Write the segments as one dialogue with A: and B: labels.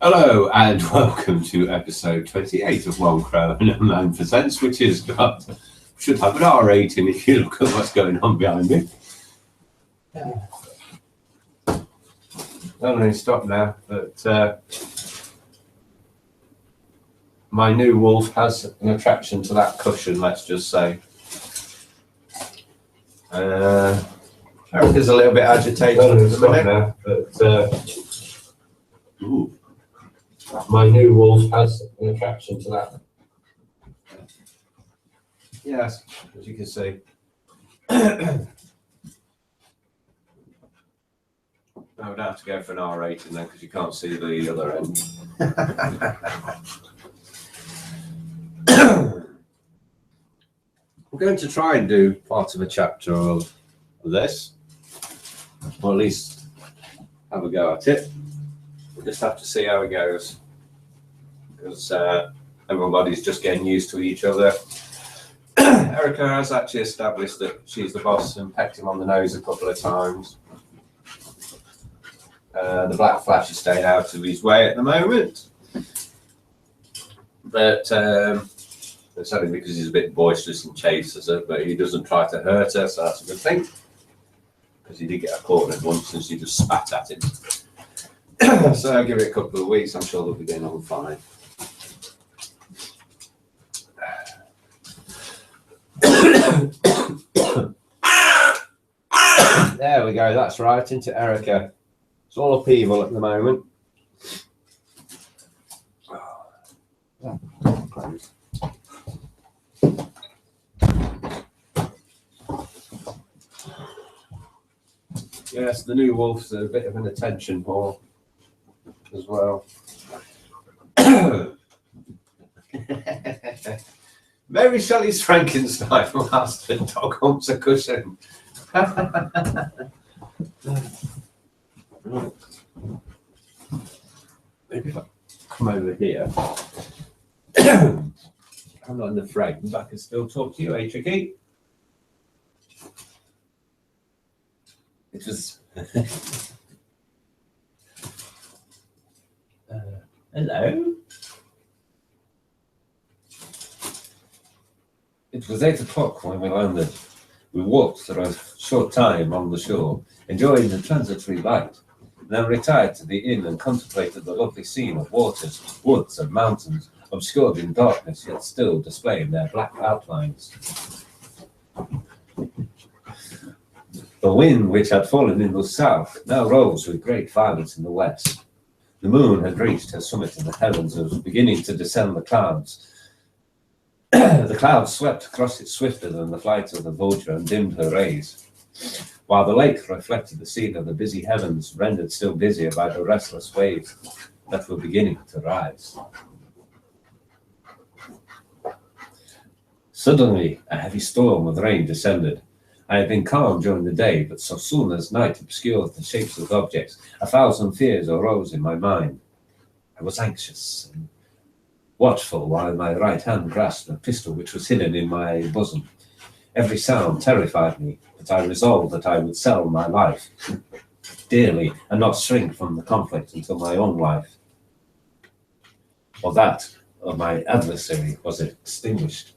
A: Hello and welcome to episode 28 of One Crow and a Man Presents, which should have an R rating if you look at what's going on behind me. I'm going to stop now, but my new wolf has an attraction to that cushion, let's just say. Erica's a little bit agitated at the minute now, but my new wolf has an attraction to that. Yes, as you can see. I would have to go for an R rating then because you can't see the other end. We're going to try and do part of a chapter of this, or at least have a go at it. We'll just have to see how it goes, because everybody's just getting used to each other. Erica has actually established that she's the boss and pecked him on the nose a couple of times. The black flash has stayed out of his way at the moment, but it's only because he's a bit boisterous and chases her, but he doesn't try to hurt her, so that's a good thing, because he did get a cornered once and she just spat at him. So I'll give it a couple of weeks, I'm sure they'll be getting on fine. There we go, that's right, into Erica. It's all upheaval at the moment. Close. Yes, the new wolf's a bit of an attention whore as well. Maybe Shelley's Frankenstein whilst the dog humps a cushion. Maybe if I come over here. I'm not in the frame, but I can still talk to you, eh, Tricky? It was. Hello? It was 8 o'clock when we landed. We walked for a short time on the shore, enjoying the transitory light, then retired to the inn and contemplated the lovely scene of waters, woods, and mountains, obscured in darkness yet still displaying their black outlines. The wind, which had fallen in the south, now rose with great violence in the west. The moon had reached her summit in the heavens and was beginning to descend the clouds. The clouds swept across it swifter than the flight of the vulture and dimmed her rays, while the lake reflected the scene of the busy heavens, rendered still busier by the restless waves that were beginning to rise. Suddenly, a heavy storm of rain descended. I had been calm during the day, but so soon as night obscured the shapes of objects, 1,000 fears arose in my mind. I was anxious and watchful while my right hand grasped a pistol which was hidden in my bosom. Every sound terrified me, but I resolved that I would sell my life dearly and not shrink from the conflict until my own life, or that of my adversary, was extinguished.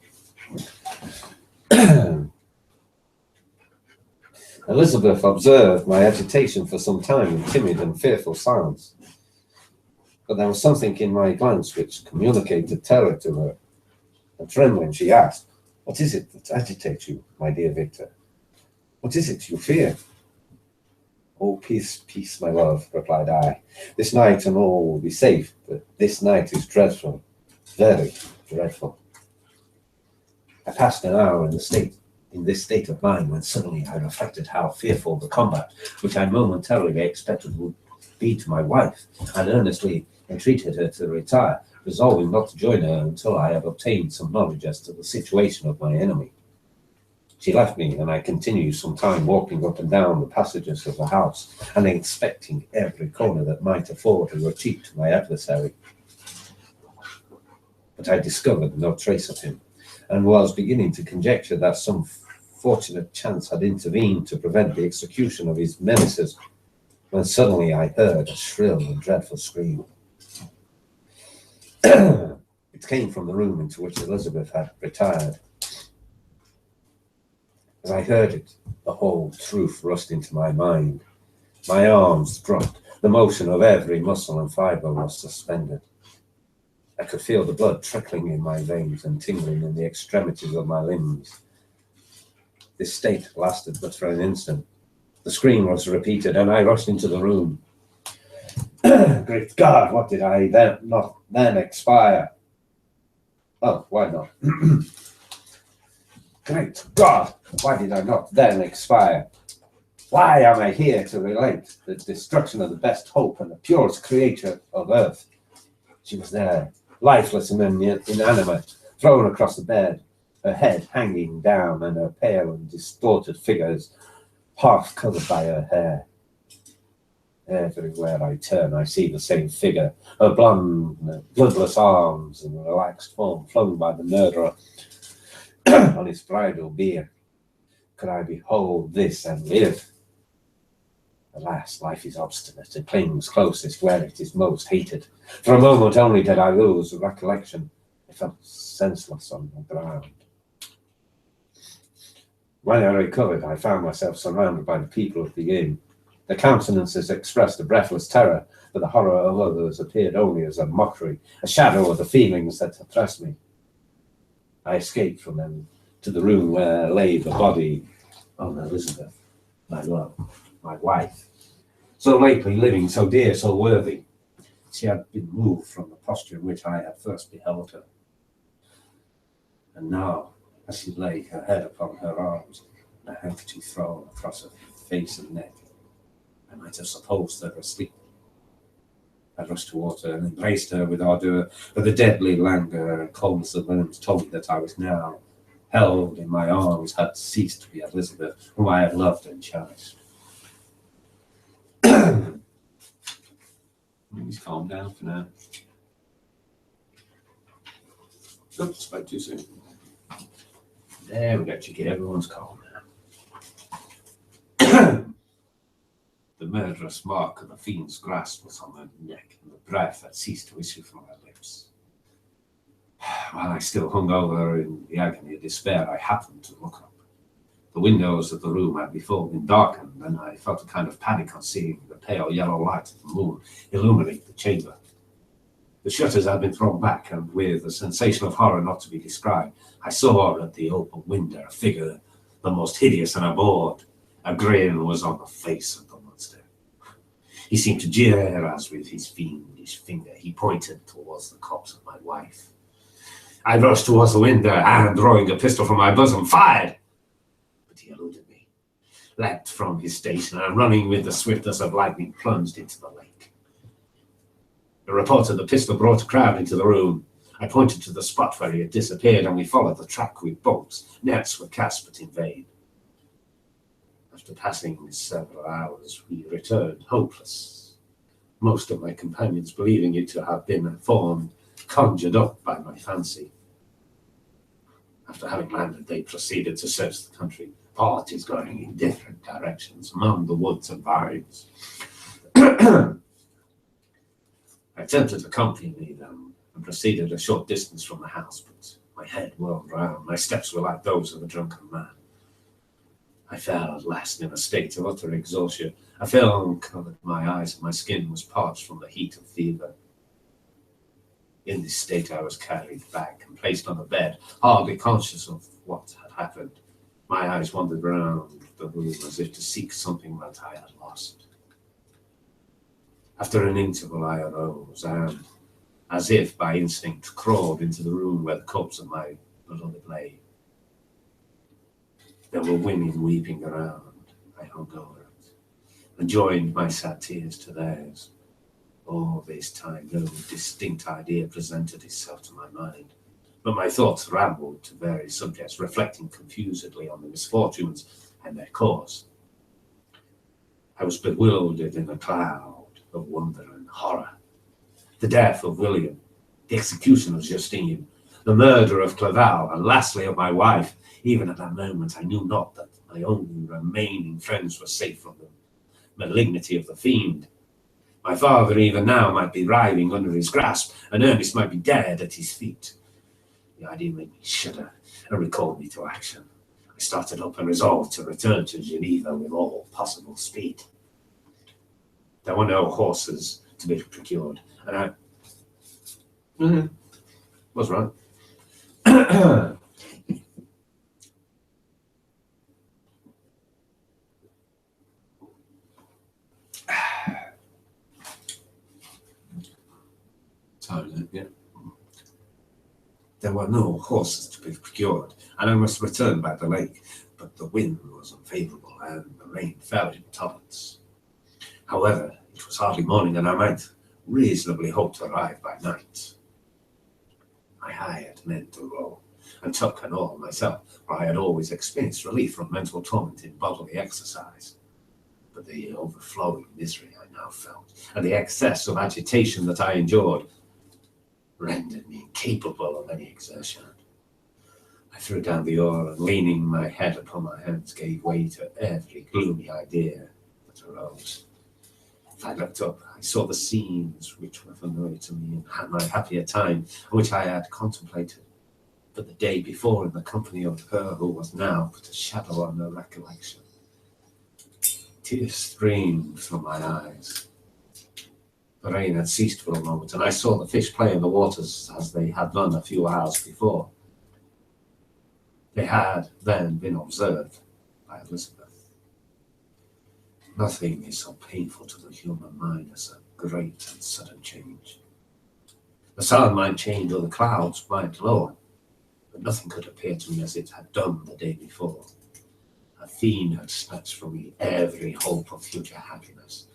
A: Elizabeth observed my agitation for some time in timid and fearful silence, but there was something in my glance which communicated terror to her, and trembling she asked, "What is it that agitates you, my dear Victor? What is it you fear?" "Oh, peace, peace, my love," replied I. "This night and all will be safe, but this night is dreadful, very dreadful." I passed an hour in this state of mind when suddenly I reflected how fearful the combat, which I momentarily expected would be to my wife, and earnestly entreated her to retire, resolving not to join her until I had obtained some knowledge as to the situation of my enemy. She left me, and I continued some time walking up and down the passages of the house, and inspecting every corner that might afford a retreat to my adversary. But I discovered no trace of him, and was beginning to conjecture that some fortunate chance had intervened to prevent the execution of his menaces, when suddenly I heard a shrill and dreadful scream. It came from the room into which Elizabeth had retired. As I heard it, the whole truth rushed into my mind. My arms dropped. The motion of every muscle and fibre was suspended. I could feel the blood trickling in my veins and tingling in the extremities of my limbs. This state lasted but for an instant. The scream was repeated, and I rushed into the room. Great God, what did I not then expire? Oh, why not? Great God, why did I not then expire? Why am I here to relate the destruction of the best hope and the purest creature of earth? She was there, lifeless and inanimate, thrown across the bed, her head hanging down and her pale and distorted figures half covered by her hair. Everywhere I turn, I see the same figure, her bloodless arms and relaxed form flung by the murderer on his bridal bier. Could I behold this and live? Alas, life is obstinate and clings closest where it is most hated. For a moment only did I lose recollection. I fell senseless on the ground. When I recovered, I found myself surrounded by the people of the inn. Their countenances expressed a breathless terror, but the horror of others appeared only as a mockery, a shadow of the feelings that oppressed me. I escaped from them to the room where lay the body of Elizabeth, my love, my wife, so lately living, so dear, so worthy. She had been moved from the posture in which I had first beheld her. And now, as she lay, her head upon her arms, and a handkerchief thrown across her face and neck, I might have supposed her asleep. I rushed towards her and embraced her with ardor, but the deadly languor and coldness of limbs told me that I was now held in my arms, had ceased to be Elizabeth, whom I had loved and cherished. Please calm down for now. Oops, spoke too soon. There we go, Chicky. Everyone's calm now. The murderous mark of the fiend's grasp was on her neck, and the breath had ceased to issue from her lips. While I still hung over her in the agony of despair, I happened to look up. The windows of the room had before been darkened, and I felt a kind of panic on seeing the pale yellow light of the moon illuminate the chamber. The shutters had been thrown back, and with a sensation of horror not to be described, I saw at the open window a figure the most hideous and abhorred. A grin was on the face of the monster. He seemed to jeer as with his fiendish finger he pointed towards the corpse of my wife. I rushed towards the window and, drawing a pistol from my bosom, fired. But he eluded me, leapt from his station, and running with the swiftness of lightning, plunged into the lake. The report of the pistol brought a crowd into the room. I pointed to the spot where he had disappeared, and we followed the track with bolts. Nets were cast, but in vain. After passing several hours, we returned, hopeless. Most of my companions believing it to have been a form conjured up by my fancy. After having landed, they proceeded to search the country, parties going in different directions among the woods and vines. I attempted to accompany them and proceeded a short distance from the house, but my head whirled round. My steps were like those of a drunken man. I fell at last in a state of utter exhaustion. A film covered my eyes, and my skin was parched from the heat of fever. In this state, I was carried back and placed on a bed, hardly conscious of what had happened. My eyes wandered round the room as if to seek something that I had lost. After an interval, I arose and, as if by instinct, crawled into the room where the corpse of my beloved lay. There were women weeping around. I hung over it and joined my sad tears to theirs. All this time, no distinct idea presented itself to my mind, but my thoughts rambled to various subjects, reflecting confusedly on the misfortunes and their cause. I was bewildered in a cloud of wonder and horror. The death of William, the execution of Justine, the murder of Clerval, and lastly of my wife. Even at that moment, I knew not that my only remaining friends were safe from the malignity of the fiend. My father even now might be writhing under his grasp, and Ernest might be dead at his feet. The idea made me shudder and recalled me to action. I started up and resolved to return to Geneva with all possible speed. There were no horses to be procured, and I was right. Yeah. There were no horses to be procured, and I must return by the lake, but the wind was unfavourable and the rain fell in torrents. However, it was hardly morning, and I might reasonably hope to arrive by night. I hired men to row, and took an oar myself, for I had always experienced relief from mental torment in bodily exercise. But the overflowing misery I now felt, and the excess of agitation that I endured, rendered me incapable of any exertion. I threw down the oar, and leaning my head upon my hands, gave way to every gloomy idea that arose. If I looked up, I saw the scenes which were familiar to me and had my happier time, and which I had contemplated but the day before in the company of her who was now but a shadow on her recollection. Tears streamed from my eyes. The rain had ceased for a moment, and I saw the fish play in the waters as they had done a few hours before. They had then been observed by Elizabeth. Nothing is so painful to the human mind as a great and sudden change. The sun might change or the clouds might lower, but nothing could appear to me as it had done the day before. A fiend had snatched from me every hope of future happiness.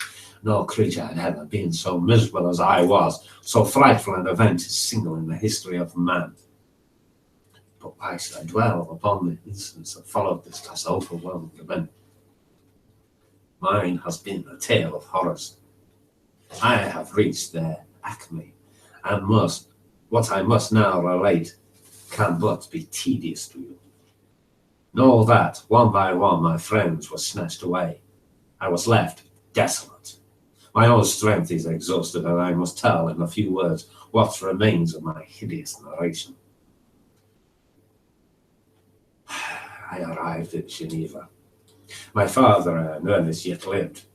A: No creature had ever been so miserable as I was. So frightful an event is single in the history of man. But why should I dwell upon the incidents that followed this last overwhelming event? Mine has been a tale of horrors. I have reached their acme, and what I must now relate can but be tedious to you. Know that, one by one, my friends were snatched away. I was left desolate. My own strength is exhausted, and I must tell in a few words what remains of my hideous narration. I arrived at Geneva. My father and Ernest yet lived,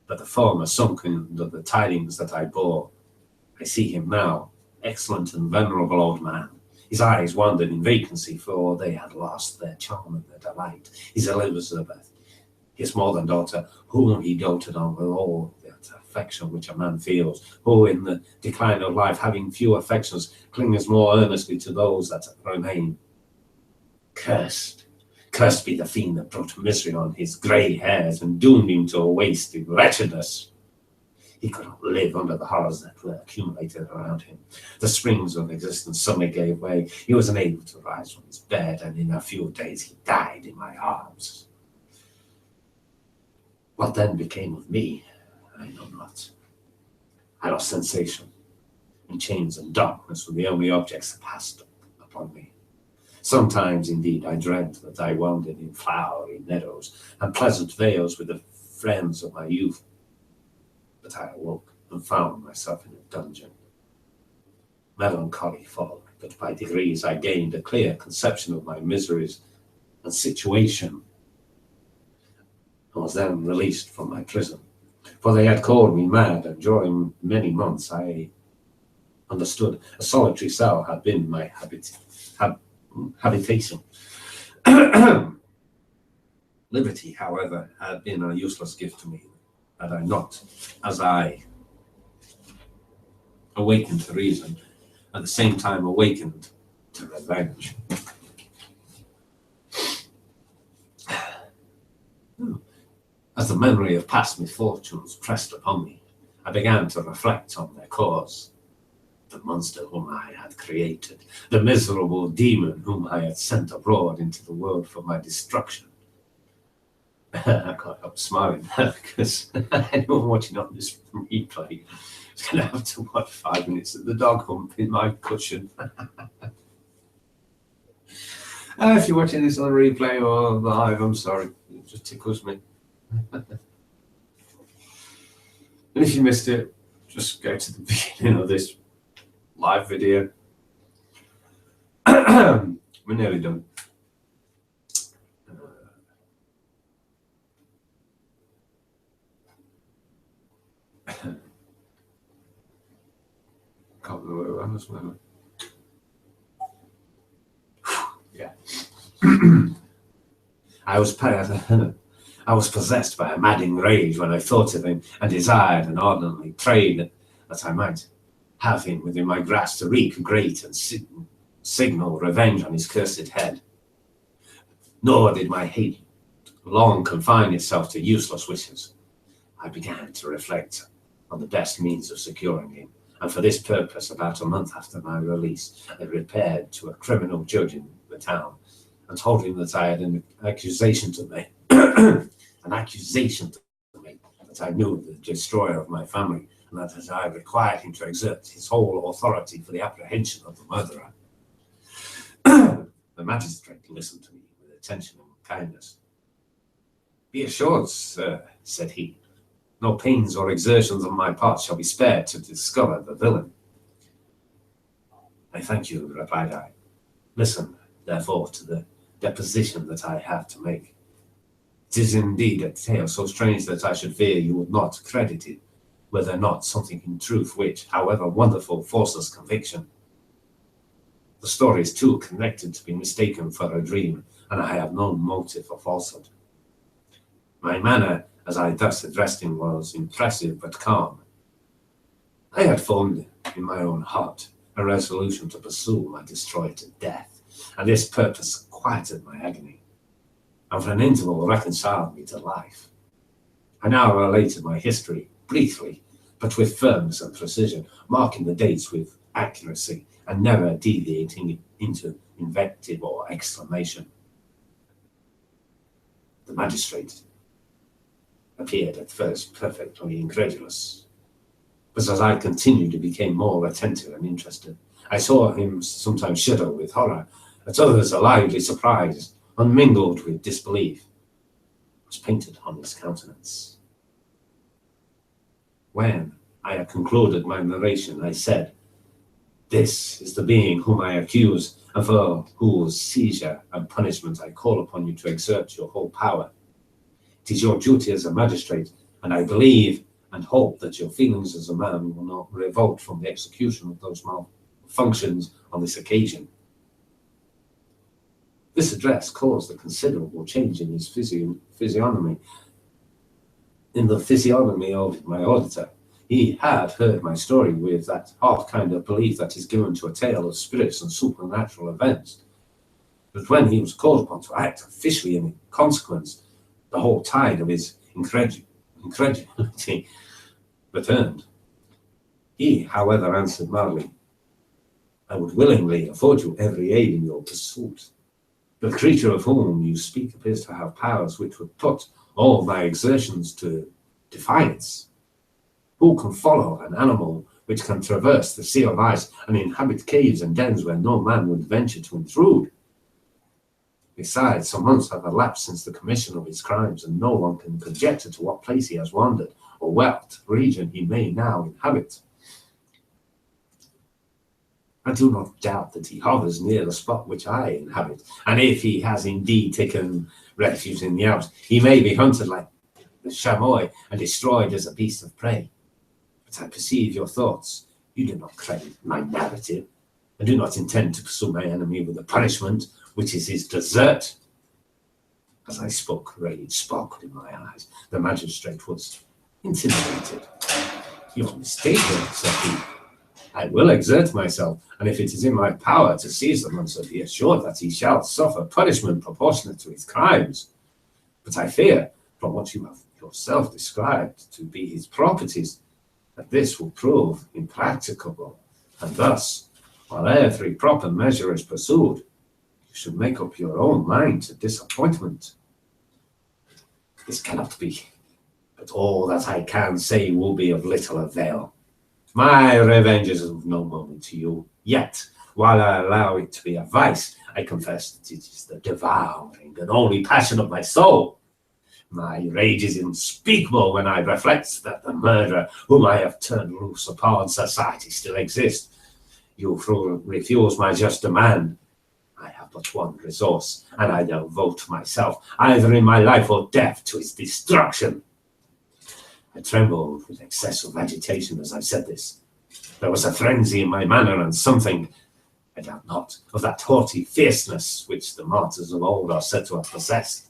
A: but the former sunk under the tidings that I bore. I see him now, excellent and venerable old man. His eyes wandered in vacancy, for they had lost their charm and their delight. His Elizabeth, his more than daughter, whom he doted on with all that affection which a man feels, who in the decline of life, having few affections, clings more earnestly to those that remain. Cursed be the fiend that brought misery on his grey hairs and doomed him to a waste in wretchedness. He could not live under the horrors that were accumulated around him. The springs of existence suddenly gave way. He was unable to rise from his bed, and in a few days he died in my arms. What then became of me, I know not. I lost sensation, and chains and darkness were the only objects that passed upon me. Sometimes, indeed, I dreamt that I wandered in flowery meadows and pleasant vales with the friends of my youth. But I awoke and found myself in a dungeon. Melancholy followed, but by degrees I gained a clear conception of my miseries and situation, and was then released from my prison. For they had called me mad, and during many months I understood a solitary cell had been my habitation. Liberty, however, had been a useless gift to me, had I not, as I awakened to reason, at the same time awakened to revenge. As the memory of past misfortunes pressed upon me, I began to reflect on their cause. The monster whom I had created, the miserable demon whom I had sent abroad into the world for my destruction. I can't help smiling because anyone watching on this replay is going to have to watch 5 minutes of the dog hump in my cushion. If you're watching this on replay or live, I'm sorry. It just tickles me.
B: And if you missed it, just go to the beginning of this live video. We're nearly done. Can't remember where I was. Yeah. I was possessed by a maddening rage when I thought of him, and desired and ardently prayed that I might have him within my grasp to wreak great and signal revenge on his cursed head. Nor did my hate long confine itself to useless wishes. I began to reflect on the best means of securing him, and for this purpose, about a month after my release, I repaired to a criminal judge in the town and told him that I had an accusation to make, that I knew the destroyer of my family, and that I required him to exert his whole authority for the apprehension of the murderer. The magistrate listened to me with attention and kindness. "Be assured, sir," said he, "no pains or exertions on my part shall be spared to discover the villain." "I thank you," replied I. "Listen, therefore, to the deposition that I have to make. It is indeed a tale so strange that I should fear you would not credit it, were there not something in truth which, however wonderful, forces conviction. The story is too connected to be mistaken for a dream, and I have no motive for falsehood." My manner, as I thus addressed him, was impressive but calm. I had formed in my own heart a resolution to pursue my destroyer to death, and this purpose quieted my agony, and for an interval reconciled me to life. I now related my history, briefly, but with firmness and precision, marking the dates with accuracy, and never deviating into invective or exclamation. The magistrate appeared at first perfectly incredulous, but as I continued, he became more attentive and interested. I saw him sometimes shudder with horror, at others a lively surprise, unmingled with disbelief, was painted on his countenance. When I had concluded my narration, I said, "This is the being whom I accuse, and for whose seizure and punishment I call upon you to exert your whole power. It is your duty as a magistrate, and I believe and hope that your feelings as a man will not revolt from the execution of those malfunctions on this occasion." This address caused a considerable change in his physiognomy. In the physiognomy of my auditor, he had heard my story with that half kind of belief that is given to a tale of spirits and supernatural events. But when he was called upon to act officially in consequence, the whole tide of his incredulity returned. He, however, answered mildly, "I would willingly afford you every aid in your pursuit. The creature of whom you speak appears to have powers which would put all my exertions to defiance. Who can follow an animal which can traverse the sea of ice and inhabit caves and dens where no man would venture to intrude? Besides, some months have elapsed since the commission of his crimes, and no one can conjecture to what place he has wandered, or what region he may now inhabit. I do not doubt that he hovers near the spot which I inhabit, and if he has indeed taken refuge in the Alps, he may be hunted like the chamois and destroyed as a beast of prey. But I perceive your thoughts. You do not credit my narrative, and do not intend to pursue my enemy with the punishment which is his desert." As I spoke, rage sparkled in my eyes. The magistrate was intimidated. "You are mistaken," said he. "I will exert myself, and if it is in my power to seize the monster, be assured that he shall suffer punishment proportionate to his crimes. But I fear, from what you have yourself described to be his properties, that this will prove impracticable, and thus, while every proper measure is pursued, you should make up your own mind to disappointment. This cannot be, but all that I can say will be of little avail. My revenge is of no moment to you, yet, while I allow it to be a vice, I confess that it is the devouring and only passion of my soul. My rage is unspeakable when I reflect that the murderer whom I have turned loose upon society still exists. You refuse my just demand. I have but one resource, and I now vote myself, either in my life or death, to his destruction. I trembled with excess of agitation as I said this. There was a frenzy in my manner, and something, I doubt not, of that haughty fierceness which the martyrs of old are said to have possessed.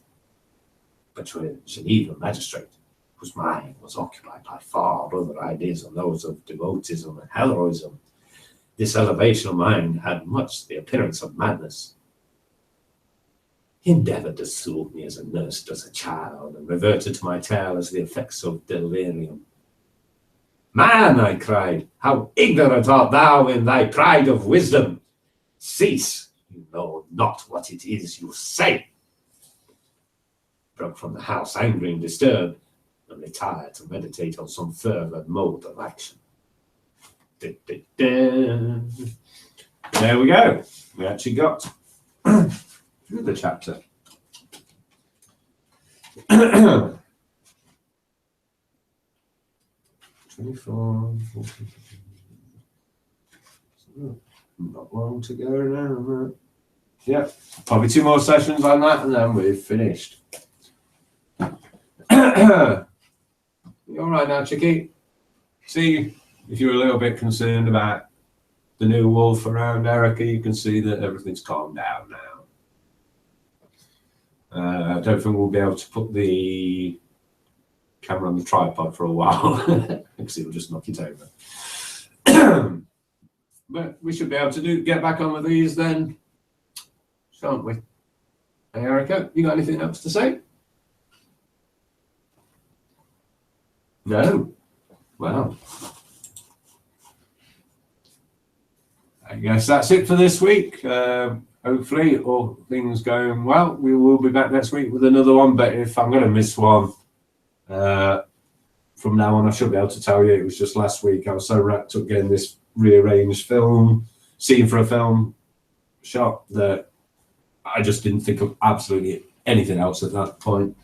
B: But to a Geneva magistrate, whose mind was occupied by far other ideas than those of devotism and heroism, this elevation of mind had much the appearance of madness. He endeavored to soothe me as a nurse does a child, and reverted to my tale as the effects of delirium. Man, I cried, how ignorant art thou in thy pride of wisdom! Cease, you know not what it is you say. Broke from the house, angry and disturbed, and retired to meditate on some further mode of action. There we go. We actually got through the chapter. 24, 40. Not long to go now. Yeah, probably 2 more sessions on that, and then we've finished. You all right now, Chicky? See, if you're a little bit concerned about the new wolf around Erica, you can see that everything's calmed down now. I don't think we'll be able to put the camera on the tripod for a while because it'll just knock it over. But we should be able to get back on with these then, shan't we? Hey, Erica, you got anything else to say? No? Well, I guess that's it for this week. Hopefully all things going well. We will be back next week with another one, but if I'm going to miss one from now on, I should be able to tell you. It was just last week I was so wrapped up getting this rearranged scene for a film shot that I just didn't think of absolutely anything else at that point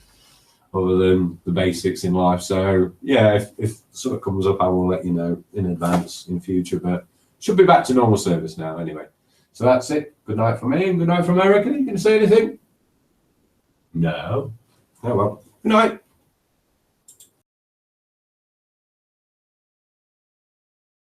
B: other than the basics in life. So yeah, if sort of comes up, I will let you know in advance in future, but should be back to normal service now anyway. So that's it. Good night from me and good night from Erica. You can say anything? No. Oh well. Good night.